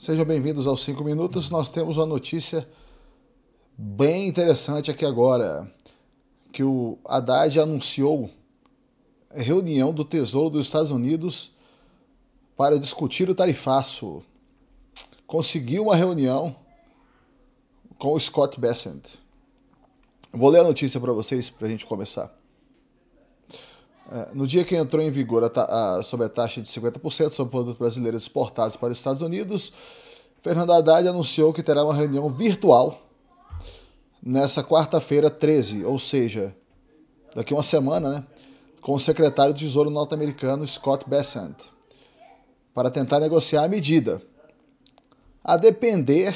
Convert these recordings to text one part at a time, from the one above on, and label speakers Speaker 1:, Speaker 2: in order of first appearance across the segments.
Speaker 1: Sejam bem-vindos aos 5 minutos. Nós temos uma notícia bem interessante aqui agora, que o Haddad anunciou a reunião do Tesouro dos Estados Unidos para discutir o tarifaço. Conseguiu uma reunião com o Scott Bessent. Vou ler a notícia para vocês, para a gente começar. No dia que entrou em vigor sobre a taxa de 50% sobre produtos brasileiros exportados para os Estados Unidos, Fernando Haddad anunciou que terá uma reunião virtual nessa quarta-feira 13, ou seja, daqui uma semana, né, com o secretário do Tesouro norte-americano Scott Bessent, para tentar negociar a medida. A depender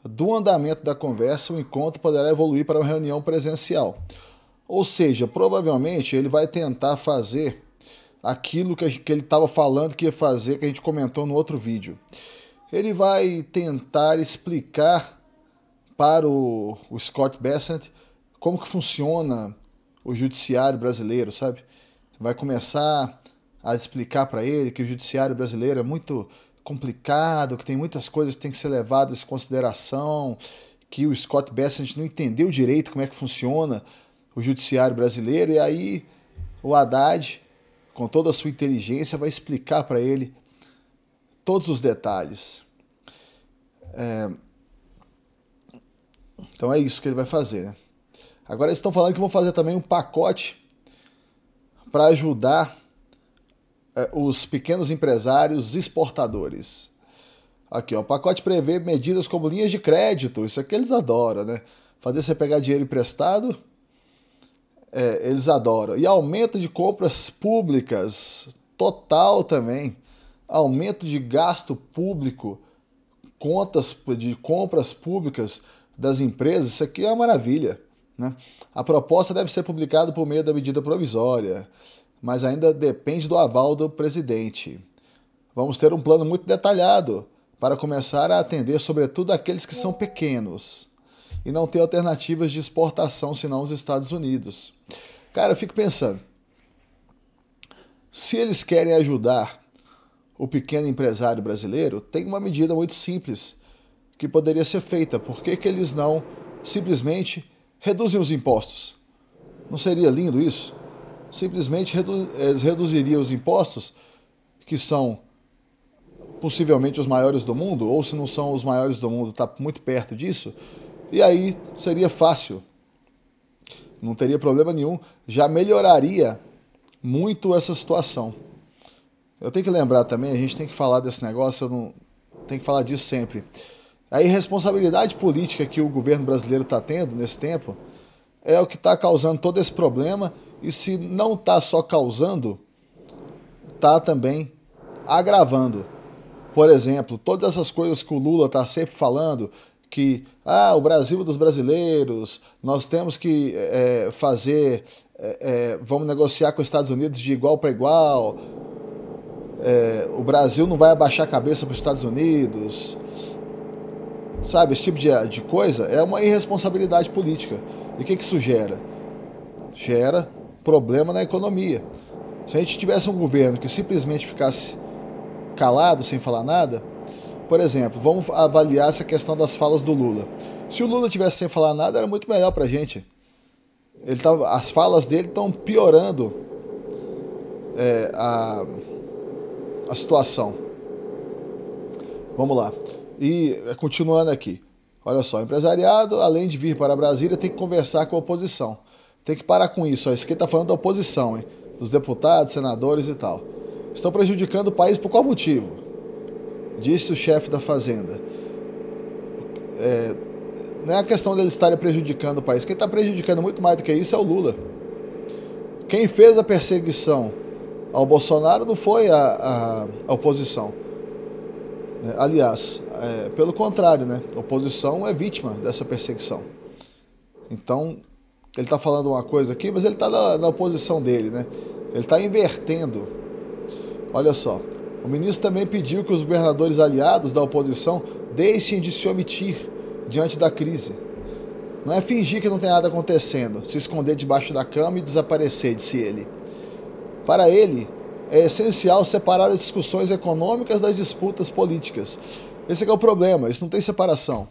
Speaker 1: do andamento da conversa, o encontro poderá evoluir para uma reunião presencial. Ou seja, provavelmente ele vai tentar fazer aquilo que ele estava falando que ia fazer, que a gente comentou no outro vídeo. Ele vai tentar explicar para o Scott Bessent como que funciona o judiciário brasileiro, sabe? Vai começar a explicar para ele que o judiciário brasileiro é muito complicado, que tem muitas coisas que tem que ser levadas em consideração, que o Scott Bessent não entendeu direito como é que funciona o judiciário brasileiro, e aí o Haddad, com toda a sua inteligência, vai explicar para ele todos os detalhes. Então é isso que ele vai fazer, né? Agora eles estão falando que vão fazer também um pacote para ajudar os pequenos empresários exportadores. Aqui, ó, o pacote prevê medidas como linhas de crédito, isso aqui eles adoram, né? Fazer você pegar dinheiro emprestado, eles adoram. E aumento de compras públicas, total também. Aumento de gasto público, contas de compras públicas das empresas, isso aqui é uma maravilha, né? A proposta deve ser publicada por meio da medida provisória, mas ainda depende do aval do presidente. Vamos ter um plano muito detalhado para começar a atender sobretudo aqueles que são pequenos e não ter alternativas de exportação senão os Estados Unidos. Cara, eu fico pensando, se eles querem ajudar o pequeno empresário brasileiro, tem uma medida muito simples que poderia ser feita. Por que que eles não simplesmente reduzem os impostos? Não seria lindo isso? Simplesmente eles reduziriam os impostos, que são possivelmente os maiores do mundo, ou se não são os maiores do mundo, está muito perto disso, e aí seria fácil. Não teria problema nenhum, já melhoraria muito essa situação. Eu tenho que lembrar também, a gente tem que falar desse negócio, eu não tenho que falar disso sempre. A irresponsabilidade política que o governo brasileiro está tendo nesse tempo é o que está causando todo esse problema, e se não está só causando, está também agravando. Por exemplo, todas essas coisas que o Lula está sempre falando, que o Brasil dos brasileiros, nós temos que vamos negociar com os Estados Unidos de igual para igual, o Brasil não vai abaixar a cabeça para os Estados Unidos, sabe, esse tipo de coisa é uma irresponsabilidade política. E o que isso gera? Gera problema na economia. Se a gente tivesse um governo que simplesmente ficasse calado, sem falar nada, por exemplo, vamos avaliar essa questão das falas do Lula. Se o Lula tivesse sem falar nada, era muito melhor pra gente. As falas dele estão piorando a situação. Vamos lá. E continuando aqui. Olha só, o empresariado, além de vir para Brasília, tem que conversar com a oposição. Tem que parar com isso. Ó. Isso aqui está falando da oposição, hein? Dos deputados, senadores e tal. Estão prejudicando o país por qual motivo? Disse o chefe da Fazenda. Não é a questão deles estarem prejudicando o país. Quem está prejudicando muito mais do que isso é o Lula. Quem fez a perseguição ao Bolsonaro não foi a oposição. Aliás, pelo contrário, né? A oposição é vítima dessa perseguição. Então, ele está falando uma coisa aqui, mas ele está na oposição dele, né? Ele está invertendo. Olha só, o ministro também pediu que os governadores aliados da oposição deixem de se omitir diante da crise. Não é fingir que não tem nada acontecendo, se esconder debaixo da cama e desaparecer, disse ele. Para ele, é essencial separar as discussões econômicas das disputas políticas. Esse é o problema, isso não tem separação.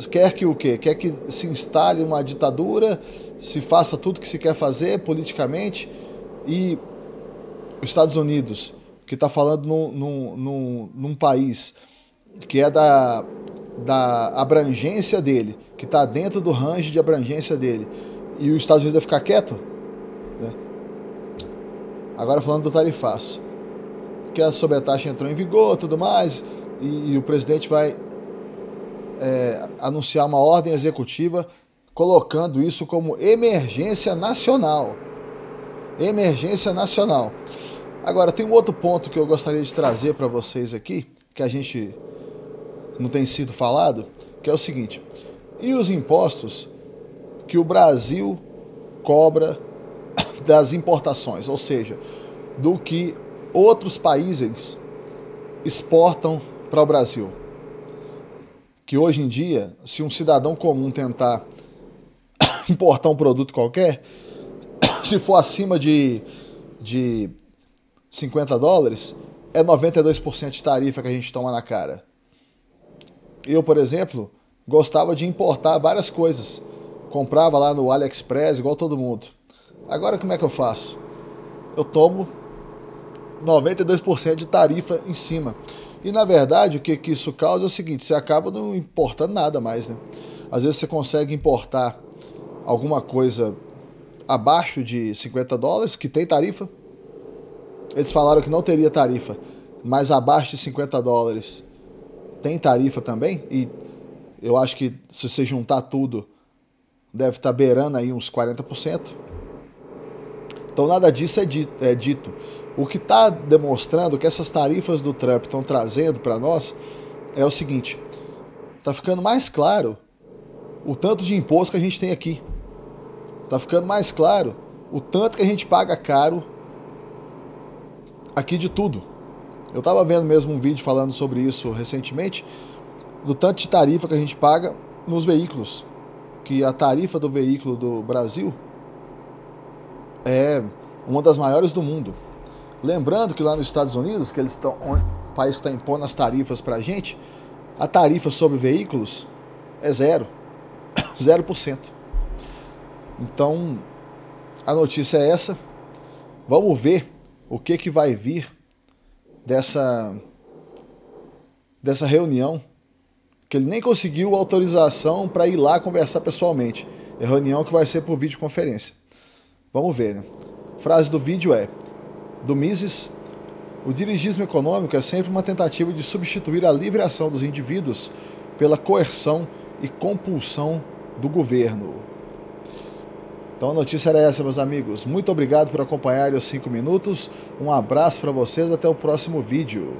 Speaker 1: Quer que o quê? Quer que se instale uma ditadura, se faça tudo que se quer fazer politicamente, e os Estados Unidos, que está falando num país que é da abrangência dele, que está dentro do range de abrangência dele, e os Estados Unidos vai ficar quieto? Né? Agora falando do tarifaço, que a sobretaxa entrou em vigor, tudo mais, e o presidente vai anunciar uma ordem executiva colocando isso como emergência nacional. Emergência nacional. Agora, tem um outro ponto que eu gostaria de trazer para vocês aqui, que a gente não tem sido falado, que é o seguinte: e os impostos que o Brasil cobra das importações, ou seja, do que outros países exportam para o Brasil? Que hoje em dia, se um cidadão comum tentar importar um produto qualquer, se for acima de $50, é 92% de tarifa que a gente toma na cara. Eu, por exemplo, gostava de importar várias coisas. Comprava lá no AliExpress, igual todo mundo. Agora como é que eu faço? Eu tomo 92% de tarifa em cima. E na verdade o que isso causa é o seguinte: você acaba não importando nada mais, né? Às vezes você consegue importar alguma coisa abaixo de $50, que tem tarifa. Eles falaram que não teria tarifa, mas abaixo de $50 tem tarifa também. E eu acho que se você juntar tudo, deve estar beirando aí uns 40%. Então nada disso é dito. O que está demonstrando que essas tarifas do Trump estão trazendo para nós é o seguinte: está ficando mais claro o tanto de imposto que a gente tem aqui. Está ficando mais claro o tanto que a gente paga caro aqui de tudo. Eu estava vendo mesmo um vídeo falando sobre isso recentemente, do tanto de tarifa que a gente paga nos veículos. Que a tarifa do veículo do Brasil é uma das maiores do mundo. Lembrando que lá nos Estados Unidos, que eles estão, o país que está impondo as tarifas para a gente, a tarifa sobre veículos é zero. 0%. Então, a notícia é essa. Vamos ver o que vai vir dessa reunião, que ele nem conseguiu autorização para ir lá conversar pessoalmente. É reunião que vai ser por videoconferência. Vamos ver, né? A frase do vídeo é: do Mises: o dirigismo econômico é sempre uma tentativa de substituir a livre ação dos indivíduos pela coerção e compulsão do governo. Então a notícia era essa, meus amigos. Muito obrigado por acompanharem os 5 minutos. Um abraço para vocês, até o próximo vídeo.